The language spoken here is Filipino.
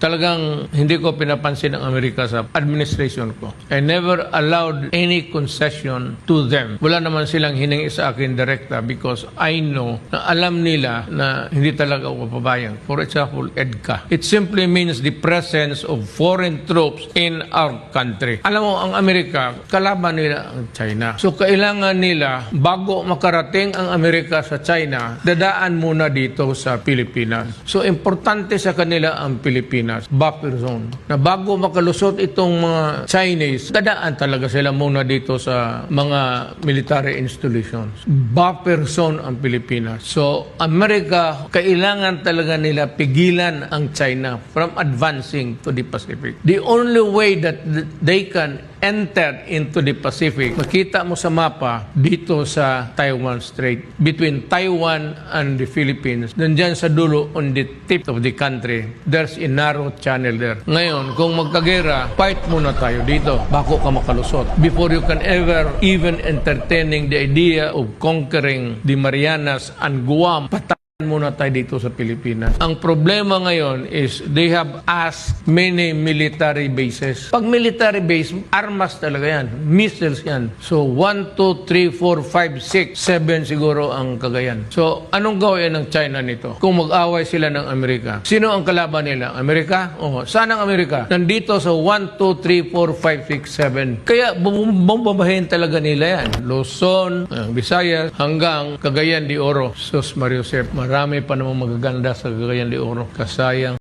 Talagang hindi ko pinapansin ang Amerika sa administration ko. I never allowed any concession to them. Wala naman silang hiningi sa akin direkta because I know na alam nila na hindi talaga ako papabayag. For example, EDCA. It simply means the presence of foreign troops in our country. Alam mo, ang Amerika, kalaban nila ang China. So, kailangan nila, bago makarating ang Amerika sa China, dadaan muna dito sa Pilipinas. So, importante sa kanila ang Pilipinas. Buffer zone. Na bago makalusot itong mga Chinese, dadaan talaga sila muna dito sa mga military installations. Buffer zone ang Pilipinas. So, Amerika, kailangan talaga nila pigilan ang China from advancing to the Pacific. The only way that they can enter into the Pacific, makita mo sa mapa dito sa Taiwan Strait, between Taiwan and the Philippines, nandyan sa dulo on the tip of the country, there's a narrow channel there. Ngayon, kung magkagera, fight muna tayo dito bago ka makalusot. Before you can ever even entertaining the idea of conquering the Marianas and Guam, muna tayo dito sa Pilipinas. Ang problema ngayon is they have asked many military bases. Pag military base, armas talaga yan. Missiles yan. So, 1, 2, 3, 4, 5, 6, 7 siguro ang Cagayan. So, anong gawin ng China nito? Kung mag-away sila ng Amerika. Sino ang kalaban nila? Amerika? Oh, saan ang Amerika? Nandito sa 1, 2, 3, 4, 5, 6, 7. Kaya, bombahin talaga nila yan. Luzon, Visayas, hanggang Cagayan de Oro. Sus Mario Sep, marami pa namang magaganda sa Cagayan de Oro. Kasayang